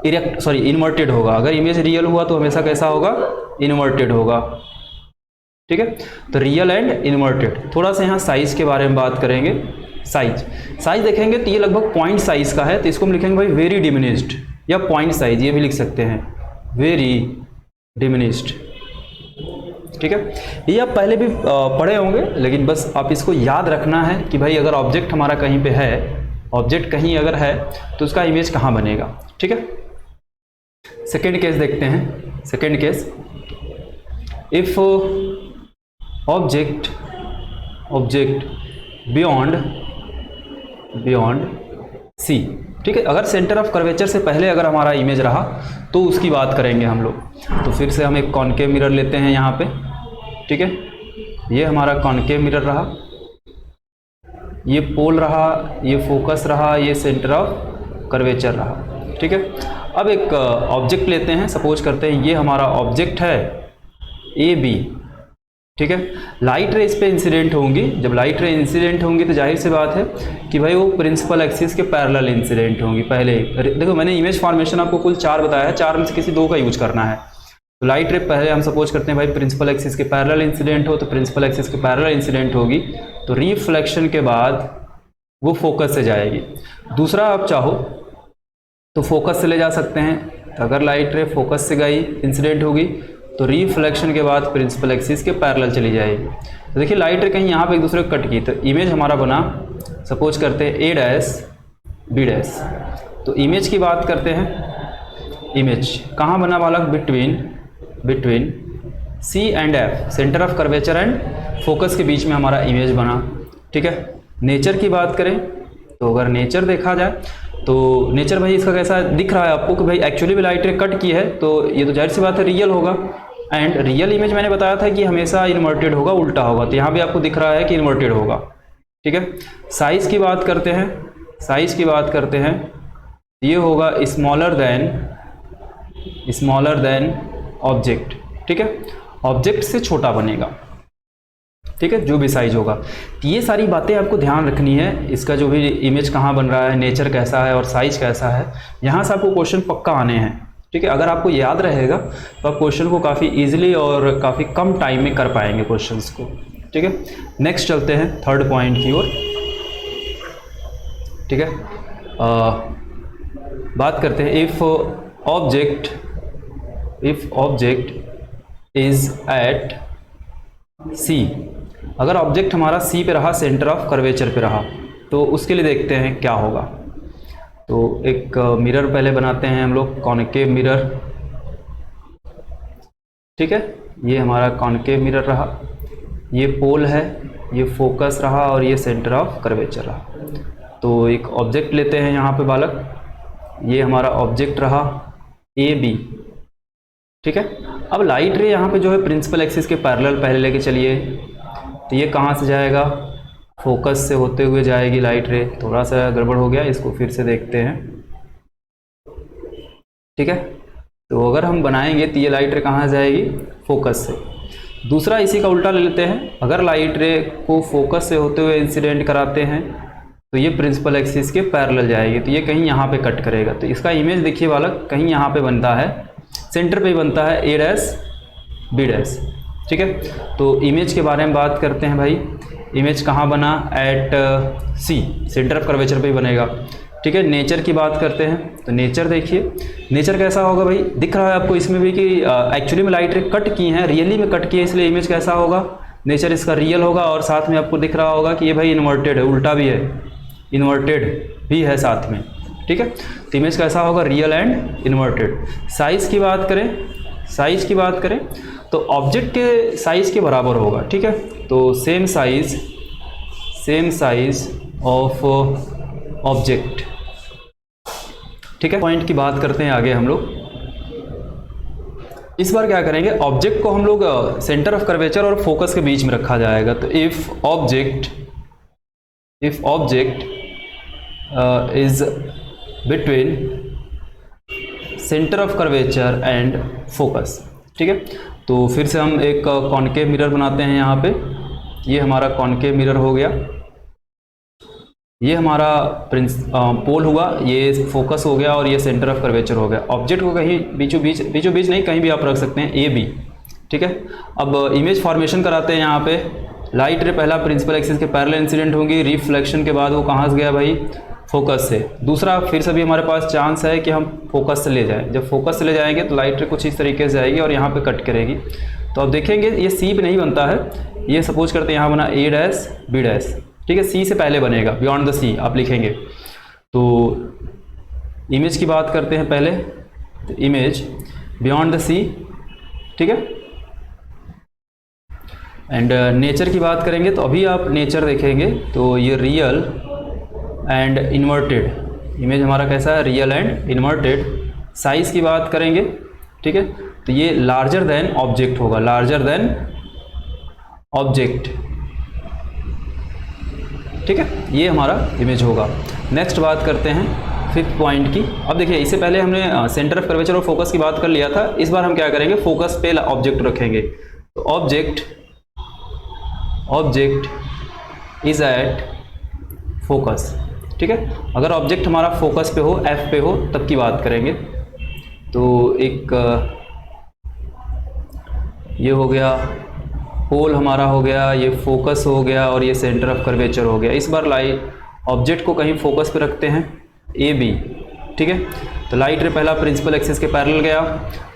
इन्वर्टेड होगा। अगर इमेज रियल हुआ तो हमेशा कैसा होगा, इन्वर्टेड होगा। ठीक है, तो रियल एंड इन्वर्टेड। थोड़ा सा यहाँ साइज के बारे में बात करेंगे। साइज देखेंगे तो ये लगभग पॉइंट साइज का है, तो इसको हम लिखेंगे भाई वेरी डिमिनिश्ड या पॉइंट साइज, ये भी लिख सकते हैं वेरी डिमिनिश्ड। ठीक है, ये आप पहले भी पढ़े होंगे, लेकिन बस आप इसको याद रखना है कि भाई अगर ऑब्जेक्ट हमारा कहीं पे है, ऑब्जेक्ट कहीं अगर है तो उसका इमेज कहाँ बनेगा। ठीक है, सेकेंड केस देखते हैं। Second case, if object beyond C. ठीक है, अगर सेंटर ऑफ कर्वेचर से पहले अगर हमारा इमेज रहा तो उसकी बात करेंगे हम लोग। तो फिर से हम एक कॉनकेव मिरर लेते हैं यहाँ पे। ठीक है, ये हमारा कॉनकेव मिरर रहा, ये पोल रहा, ये फोकस रहा, ये सेंटर ऑफ कर्वेचर रहा। ठीक है, अब एक ऑब्जेक्ट लेते हैं। सपोज करते हैं ये हमारा ऑब्जेक्ट है ए बी। ठीक है। लाइट रे इस पे इंसिडेंट होंगी, जब लाइट रे इंसिडेंट होंगी तो जाहिर सी बात है कि भाई वो प्रिंसिपल एक्सिस के पैरेलल इंसिडेंट होंगी। पहले देखो मैंने इमेज फॉर्मेशन आपको कुल 4 बताया है, 4 में से किसी 2 का यूज करना है। तो लाइट रे पहले हम सपोज करते हैं भाई प्रिंसिपल एक्सिस के पैरेलल इंसिडेंट हो, तो प्रिंसिपल एक्सिस के पैरेलल इंसिडेंट होगी तो रिफ्लेक्शन के बाद वो फोकस से जाएगी। दूसरा आप चाहो तो फोकस से ले जा सकते हैं, तो अगर लाइट रे फोकस से गई इंसिडेंट होगी तो रिफ्लेक्शन के बाद प्रिंसिपल एक्सिस के पैरेलल चली जाएगी। तो देखिए लाइट रे कहीं यहाँ पे एक दूसरे को कट की, तो इमेज हमारा बना सपोज करते हैं ए डैश बी डैश। तो इमेज की बात करते हैं, इमेज कहाँ बना बालक, between C and F, centre of curvature and focus के बीच में हमारा इमेज बना। ठीक है। नेचर की बात करें तो अगर नेचर देखा जाए तो नेचर भाई इसका कैसा दिख रहा है आपको कि भाई एक्चुअली भी लाइट रे कट की है, तो ये तो जाहिर सी बात है रियल होगा। एंड रियल इमेज मैंने बताया था कि हमेशा इन्वर्टेड होगा, उल्टा होगा, तो यहाँ भी आपको दिख रहा है कि इन्वर्टेड होगा। ठीक है। साइज की बात करते हैं, ये होगा स्मॉलर देन ऑब्जेक्ट। ठीक है। ऑब्जेक्ट से छोटा बनेगा। ठीक है, जो भी साइज होगा। तो ये सारी बातें आपको ध्यान रखनी है, इसका जो भी इमेज कहाँ बन रहा है, नेचर कैसा है और साइज कैसा है, यहाँ से आपको क्वेश्चन पक्का आने हैं। ठीक है। अगर आपको याद रहेगा तो आप क्वेश्चन को काफ़ी इजीली और काफ़ी कम टाइम में कर पाएंगे क्वेश्चंस को। ठीक है। नेक्स्ट चलते हैं थर्ड पॉइंट की ओर। ठीक है। बात करते हैं इफ ऑब्जेक्ट इज एट सी, अगर ऑब्जेक्ट हमारा सी पे रहा, सेंटर ऑफ कर्वेचर पे रहा, तो उसके लिए देखते हैं क्या होगा। तो एक मिरर पहले बनाते हैं हम लोग, कॉनकेव मिरर। ठीक है। ये हमारा कॉनकेव मिरर रहा, ये पोल है, ये फोकस रहा और ये सेंटर ऑफ कर्वेचर रहा। तो एक ऑब्जेक्ट लेते हैं यहाँ पे बालक, ये हमारा ऑब्जेक्ट रहा ए बी। ठीक है। अब लाइट रे यहाँ पे जो है प्रिंसिपल एक्सिस के पैरेलल पहले लेके चलिए, तो ये कहाँ से जाएगा, फोकस से होते हुए जाएगी लाइट रे। थोड़ा सा गड़बड़ हो गया, इसको फिर से देखते हैं। ठीक है। तो अगर हम बनाएंगे तो ये लाइट रे कहाँ जाएगी, फोकस से। दूसरा इसी का उल्टा ले लेते हैं, अगर लाइट रे को फोकस से होते हुए इंसिडेंट कराते हैं तो ये प्रिंसिपल एक्सिस के पैरेलल जाएगी, तो ये कहीं यहाँ पे कट करेगा। तो इसका इमेज देखिए बालक, कहीं यहाँ पे बनता है, सेंटर पे ही बनता है, ए डैश बी डैश। ठीक है। तो इमेज के बारे में बात करते हैं भाई, इमेज कहाँ बना, at C, centre of curvature पे ही बनेगा। ठीक है। नेचर की बात करते हैं, तो नेचर देखिए, नेचर कैसा होगा भाई, दिख रहा है आपको इसमें भी कि एक्चुअली में लाइट रे कट की हैं, रियली में कट की है, इसलिए इमेज कैसा होगा, नेचर इसका रियल होगा। और साथ में आपको दिख रहा होगा कि ये भाई इन्वर्टेड है, उल्टा भी है, इन्वर्टेड भी है साथ में। ठीक है। तो इमेज कैसा होगा, रियल एंड इन्वर्टेड। साइज की बात करें तो ऑब्जेक्ट के साइज के बराबर होगा। ठीक है। तो सेम साइज ऑफ ऑब्जेक्ट। ठीक है। पॉइंट की बात करते हैं आगे हम लोग। इस बार क्या करेंगे, ऑब्जेक्ट को हम लोग सेंटर ऑफ कर्वेचर और फोकस के बीच में रखा जाएगा। तो if object is between centre of curvature and focus. ठीक है। तो फिर से हम एक कॉनकेव मिरर बनाते हैं यहाँ पे, ये हमारा कॉनकेव मिरर हो गया, ये हमारा पोल हुआ, ये फोकस हो गया और ये सेंटर ऑफ कर्वेचर हो गया। ऑब्जेक्ट को कहीं बीचों बीच नहीं, कहीं भी आप रख सकते हैं, ए बी। ठीक है। अब इमेज फॉर्मेशन कराते हैं यहाँ पे, लाइट रे पहला प्रिंसिपल एक्सिस के पैरेलल इंसिडेंट होंगी, रिफ्लेक्शन के बाद वो कहाँ से गया भाई, फोकस से। दूसरा फिर से भी हमारे पास चांस है कि हम फोकस से ले जाएं, जब फोकस से ले जाएंगे तो लाइट रे कुछ इस तरीके से जाएगी और यहाँ पे कट करेगी। तो अब देखेंगे ये सी पे नहीं बनता है, ये सपोज करते हैं यहाँ बना ए डैश बी डैश। ठीक है। सी से पहले बनेगा, बियॉन्ड द सी आप लिखेंगे। तो इमेज की बात करते हैं पहले, तो इमेज बियॉन्ड द सी। ठीक है। एंड नेचर की बात करेंगे, तो अभी आप नेचर देखेंगे तो ये रियल एंड इन्वर्टेड, इमेज हमारा कैसा है, रियल एंड इन्वर्टेड। साइज की बात करेंगे, ठीक है, तो ये लार्जर देन ऑब्जेक्ट होगा, लार्जर देन ऑब्जेक्ट। ठीक है, ये हमारा इमेज होगा। नेक्स्ट बात करते हैं फिफ्थ पॉइंट की। अब देखिए, इससे पहले हमने सेंटर ऑफ कर्वेचर और फोकस की बात कर लिया था, इस बार हम क्या करेंगे, फोकस पे ऑब्जेक्ट रखेंगे। तो object object is at focus. ठीक है, अगर ऑब्जेक्ट हमारा फोकस पे हो, एफ पे हो, तब की बात करेंगे। तो एक ये हो गया, पोल हमारा हो गया, ये फोकस हो गया और ये सेंटर ऑफ कर्वेचर हो गया। इस बार लाइट ऑब्जेक्ट को कहीं फोकस पे रखते हैं, ए बी। ठीक है, तो लाइट रे पहला प्रिंसिपल एक्सिस के पैरेलल गया,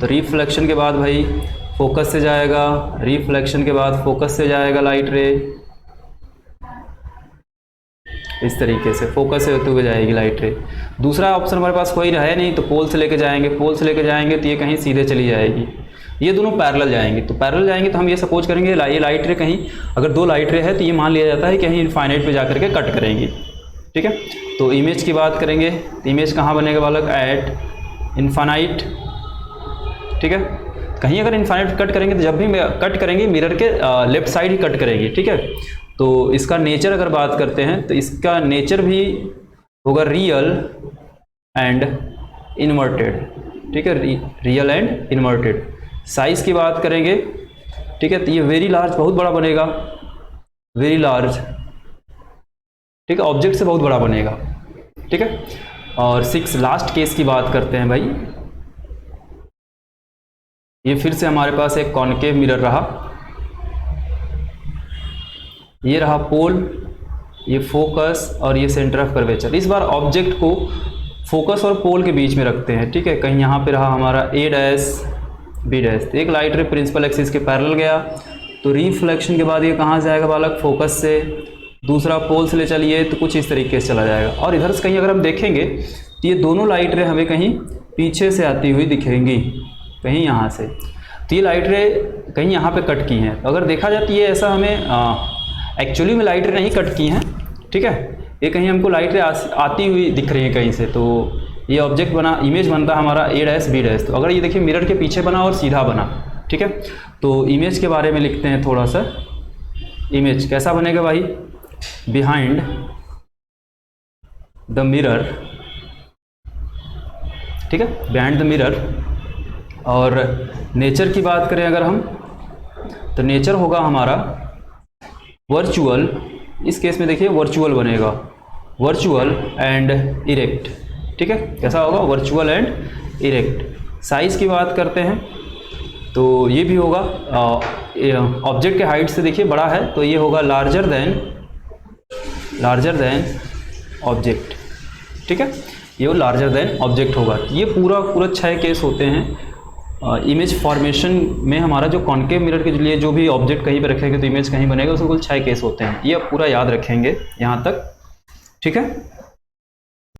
तो रिफ्लेक्शन के बाद भाई फोकस से जाएगा, रिफ्लेक्शन के बाद फोकस से जाएगा लाइट रे, इस तरीके से फोकस से होते हुए जाएगी लाइट रे। दूसरा ऑप्शन हमारे पास कोई है नहीं, तो पोल से लेके जाएंगे, पोल से लेके जाएंगे तो ये कहीं सीधे चली जाएगी, ये दोनों पैरेलल जाएंगे। तो पैरेलल जाएंगे तो हम ये सपोज करेंगे ये लाइट रे कहीं, अगर दो लाइट रे है तो ये मान लिया जाता है कि कहीं इनफाइनाइट पे जाकर के कट करेंगी। ठीक है, तो इमेज की बात करेंगे तो इमेज कहाँ बनेगा बालक, एट इनफाइनाइट। ठीक है, कहीं अगर इनफाइनाइट कट करेंगे तो जब भी कट करेंगे मिरर के लेफ्ट साइड ही कट करेंगे। ठीक है, तो इसका नेचर अगर बात करते हैं तो इसका नेचर भी होगा रियल एंड इन्वर्टेड। ठीक है, रियल एंड इन्वर्टेड। साइज की बात करेंगे, ठीक है, तो ये वेरी लार्ज, बहुत बड़ा बनेगा, वेरी लार्ज। ठीक है, ऑब्जेक्ट से बहुत बड़ा बनेगा। ठीक है, और 6 लास्ट केस की बात करते हैं भाई। ये फिर से हमारे पास एक कॉनकेव मिरर रहा, ये रहा पोल, ये फोकस और ये सेंटर ऑफ कर्वेचर। इस बार ऑब्जेक्ट को फोकस और पोल के बीच में रखते हैं। ठीक है, कहीं यहाँ पे रहा हमारा ए डैश बी डैश, तो एक लाइट रे प्रिंसिपल एक्सिस के पैरेलल गया, तो रिफ्लेक्शन के बाद ये कहाँ से आएगा बालक, फोकस से। दूसरा पोल से ले चलिए तो कुछ इस तरीके से चला जाएगा। और इधर से कहीं अगर हम देखेंगे तो ये दोनों लाइट रे हमें कहीं पीछे से आती हुई दिखेंगी, कहीं यहाँ से। तो ये लाइट रे कहीं यहाँ पे कट की हैं। अगर देखा जाए तो ये ऐसा हमें एक्चुअली में लाइट रे नहीं कट की हैं। ठीक है, ये कहीं हमको लाइट रे आती हुई दिख रही है कहीं से, तो ये ऑब्जेक्ट बना, इमेज बनता है हमारा ए डैश बी डैश। तो अगर ये देखिए मिरर के पीछे बना और सीधा बना। ठीक है, तो इमेज के बारे में लिखते हैं थोड़ा सा। इमेज कैसा बनेगा भाई, बिहाइंड द मिरर। ठीक है, बिहाइंड द मिरर। और नेचर की बात करें अगर हम, तो नेचर होगा हमारा वर्चुअल। इस केस में देखिए वर्चुअल बनेगा, वर्चुअल एंड इरेक्ट। ठीक है, कैसा होगा, वर्चुअल एंड इरेक्ट। साइज की बात करते हैं तो ये भी होगा ऑब्जेक्ट के हाइट से देखिए बड़ा है, तो ये होगा लार्जर देन ऑब्जेक्ट। ठीक है, ये लार्जर देन ऑब्जेक्ट होगा। ये पूरा 6 केस होते हैं इमेज फॉर्मेशन में। हमारा जो कॉनकेव मिरर के लिए जो भी ऑब्जेक्ट कहीं पे रखेंगे तो इमेज कहीं बनेगा, उसमें कुल 6 केस होते हैं। ये आप पूरा याद रखेंगे यहाँ तक। ठीक है।